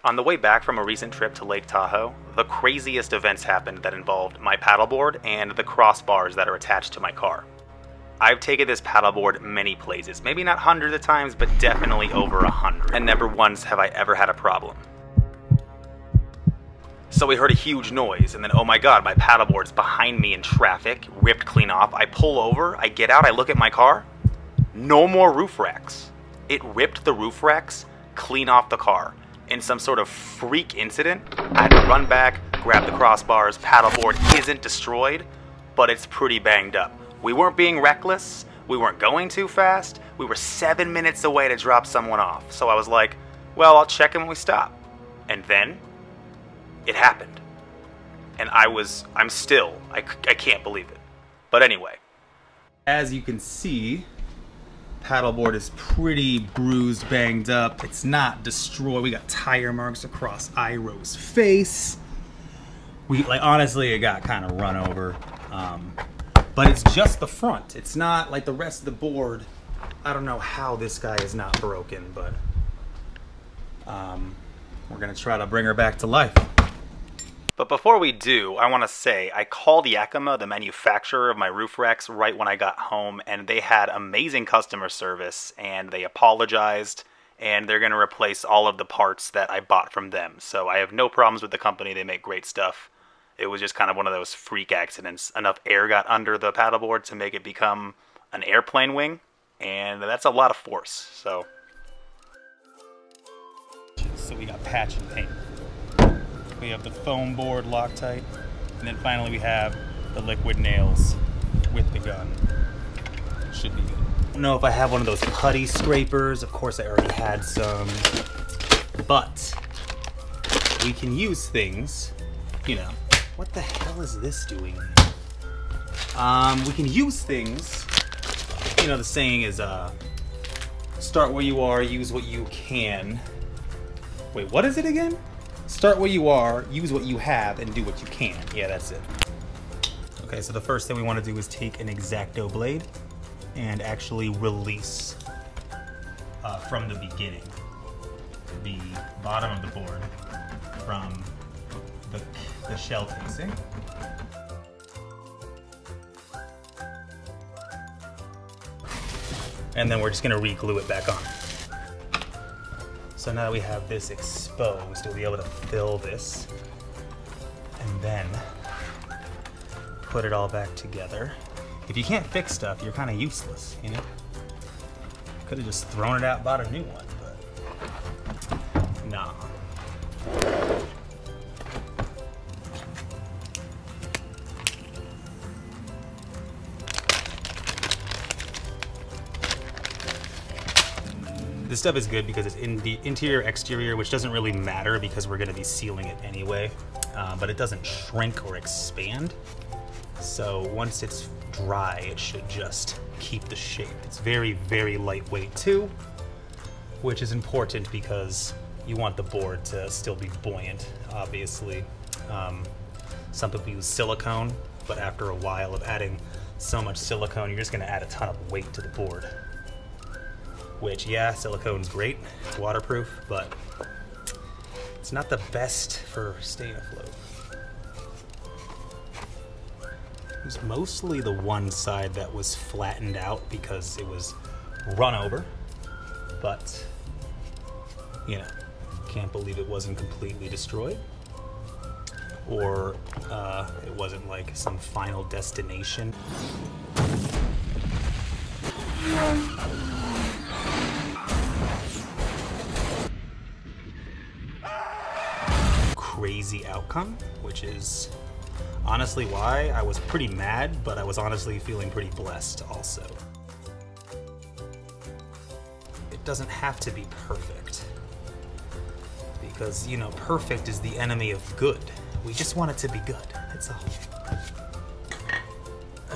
On the way back from a recent trip to Lake Tahoe, the craziest events happened that involved my paddleboard and the crossbars that are attached to my car. I've taken this paddleboard many places, maybe not hundreds of times, but definitely over 100, and never once have I ever had a problem. So we heard a huge noise, and then oh my god, my paddleboard's behind me in traffic, ripped clean off. I pull over, I get out, I look at my car, no more roof racks. It ripped the roof racks clean off the car. In some sort of freak incident, I had to run back, grab the crossbars. Paddleboard isn't destroyed, but it's pretty banged up. We weren't being reckless, we weren't going too fast, we were 7 minutes away to drop someone off. So I was like, well, I'll check in when we stop. And then, it happened. And I can't believe it. But anyway. As you can see, paddleboard is pretty bruised, banged up. It's not destroyed. We got tire marks across Iro's face. Honestly, it got kind of run over. But it's just the front. It's not like the rest of the board. I don't know how this guy is not broken, but we're gonna try to bring her back to life. But before we do, I want to say I called Yakima, the manufacturer of my roof racks, right when I got home, and they had amazing customer service, and they apologized, and they're going to replace all of the parts that I bought from them. So I have no problems with the company. They make great stuff. It was just kind of one of those freak accidents. Enough air got under the paddleboard to make it become an airplane wing, and that's a lot of force. So we got patch and paint. We have the foam board Loctite, and then finally we have the liquid nails with the gun. Should be good. I don't know if I have one of those putty scrapers. Of course I already had some. But we can use things, you know. What the hell is this doing? We can use things, you know, the saying is start where you are, use what you can. Wait, what is it again? Start where you are, use what you have, and do what you can. Yeah, that's it. Okay, so the first thing we want to do is take an X-Acto blade and actually release from the beginning the bottom of the board from the shell casing. And then we're just going to re-glue it back on. So now that we have this exposed, we'll be able to fill this and then put it all back together. If you can't fix stuff, you're kind of useless, you know? Could have just thrown it out, bought a new one, but nah. This stuff is good because it's in the interior, exterior, which doesn't really matter because we're going to be sealing it anyway, but it doesn't shrink or expand. So once it's dry, it should just keep the shape. It's very, very lightweight too, which is important because you want the board to still be buoyant, obviously. Some people use silicone, but after a while of adding so much silicone, you're just going to add a ton of weight to the board. Which, yeah, silicone's great, it's waterproof, but it's not the best for staying afloat. It was mostly the one side that was flattened out because it was run over, but, you know, can't believe it wasn't completely destroyed. Or it wasn't like some final destination. Crazy outcome, which is honestly why I was pretty mad, but I was honestly feeling pretty blessed also. It doesn't have to be perfect because, you know, perfect is the enemy of good. We just want it to be good, that's all.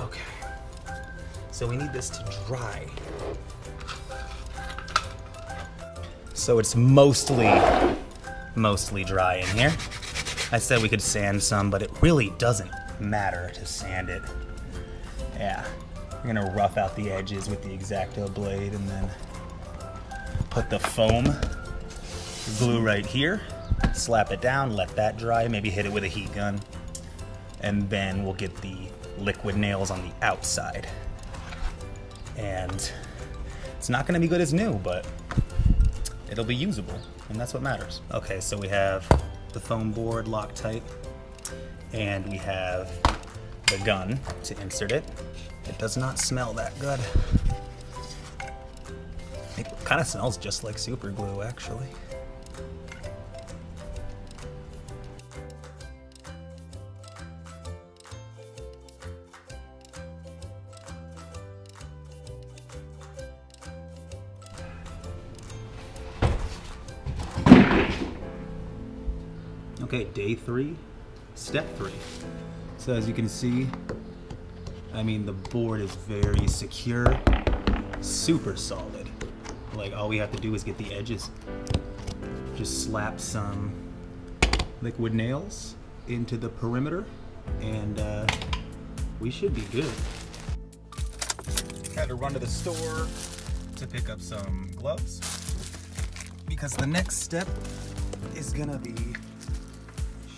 Okay, so we need this to dry. So it's mostly dry in here. I said we could sand some, but it really doesn't matter to sand it. Yeah, we're gonna rough out the edges with the X-Acto blade and then put the foam glue right here. slap it down, let that dry, maybe hit it with a heat gun, and then we'll get the liquid nails on the outside. And it's not gonna be good as new, but it'll be usable, and that's what matters. Okay, so we have the foam board Loctite, and we have the gun to insert it. It does not smell that good. It kind of smells just like super glue, actually. Okay, day 3, step 3. So as you can see, I mean, the board is very secure, super solid. Like, all we have to do is get the edges. Just slap some liquid nails into the perimeter, and we should be good. Had to run to the store to pick up some gloves, because the next step is gonna be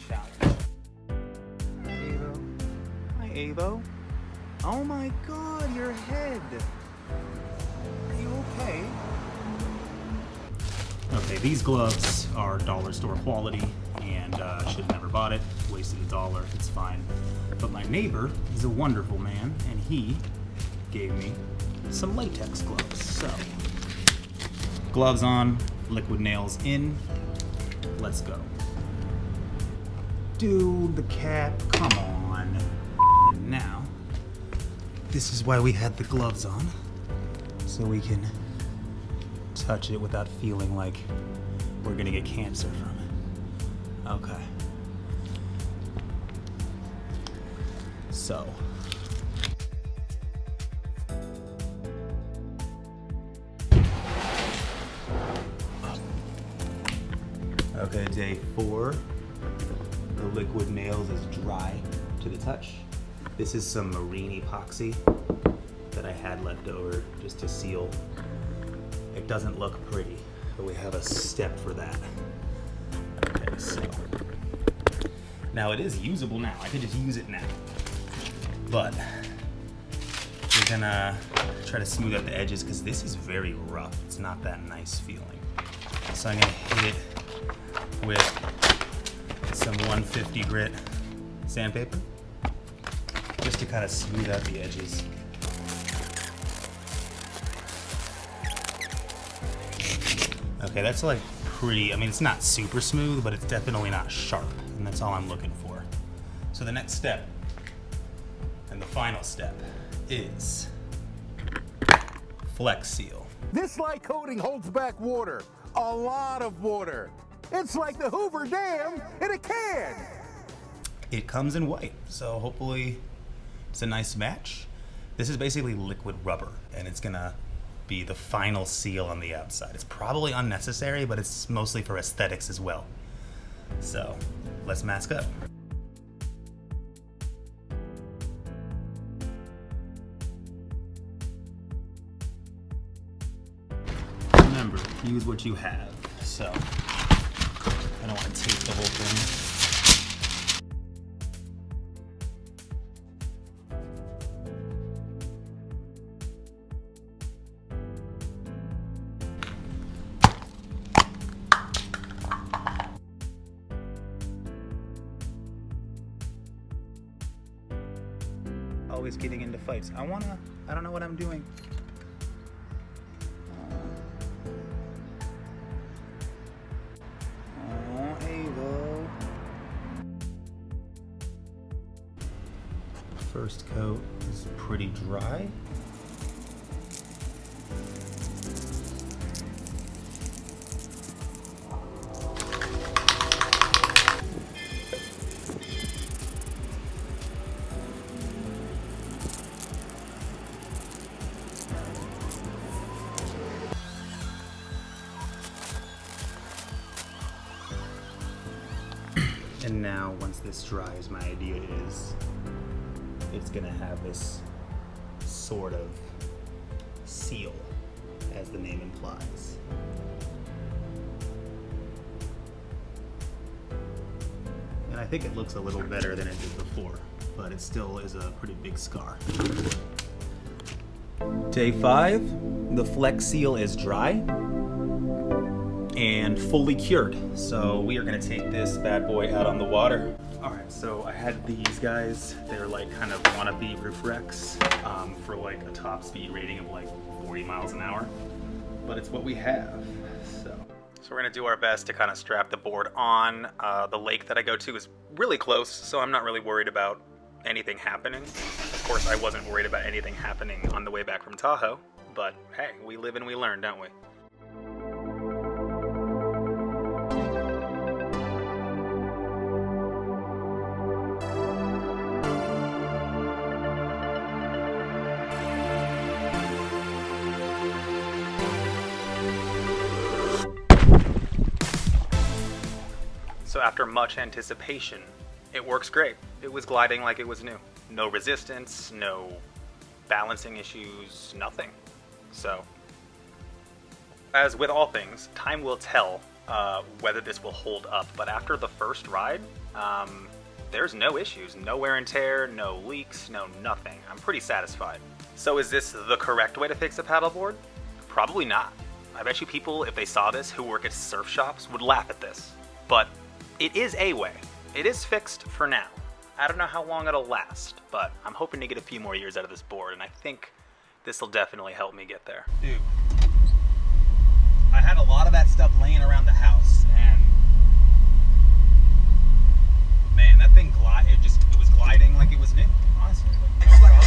shower. Hi, Avo. Hi, Avo. Oh my God, your head. Are you okay? Okay, these gloves are dollar store quality, and should have never bought it. Wasted $1. It's fine. But my neighbor is a wonderful man, and he gave me some latex gloves. So, gloves on, liquid nails in. Let's go. Dude, the cap, come on. And now, this is why we had the gloves on, so we can touch it without feeling like we're gonna get cancer from it. Okay. So. Okay, day 4. The liquid nails is dry to the touch. This is some marine epoxy that I had left over just to seal. It doesn't look pretty, but we have a step for that. Okay, so. Now it is usable now. I could just use it now. But we're gonna try to smooth out the edges because this is very rough. It's not that nice feeling. So I'm gonna hit it with some 150 grit sandpaper just to kind of smooth out the edges. Okay, that's like pretty, I mean, it's not super smooth, but it's definitely not sharp, and that's all I'm looking for. So the next step, and the final step, is Flex Seal. This light coating holds back water, a lot of water. It's like the Hoover Dam in a can. It comes in white, so hopefully it's a nice match. This is basically liquid rubber, and it's gonna be the final seal on the outside. It's probably unnecessary, but it's mostly for aesthetics as well. So let's mask up. Remember, use what you have. So I don't want to tape the whole thing. Always getting into fights. I don't know what I'm doing. Avo. First coat is pretty dry. And now, once this dries, my idea is it's gonna have this sort of seal, as the name implies. think it looks a little better than it did before, but it still is a pretty big scar. Day 5, the Flex Seal is dry and fully cured. So we are gonna take this bad boy out on the water. All right, so I had these guys. They're like kind of wannabe roof wrecks for like a top speed rating of like 40 miles an hour, but it's what we have, so. So we're gonna do our best to kind of strap the board on. The lake that I go to is really close, so I'm not really worried about anything happening. Of course, I wasn't worried about anything happening on the way back from Tahoe, but hey, we live and we learn, don't we? So after much anticipation, it works great. It was gliding like it was new. No resistance, no balancing issues, nothing. So, as with all things, time will tell whether this will hold up. But after the first ride, there's no issues. No wear and tear, no leaks, no nothing. I'm pretty satisfied. So is this the correct way to fix a paddleboard? Probably not. I bet you people, if they saw this, who work at surf shops, would laugh at this. But it is a way. It is fixed for now. I don't know how long it'll last, but I'm hoping to get a few more years out of this board, and I think this will definitely help me get there. Dude, I had a lot of that stuff laying around the house, and man, that thing it was gliding like it was new, honestly. Like,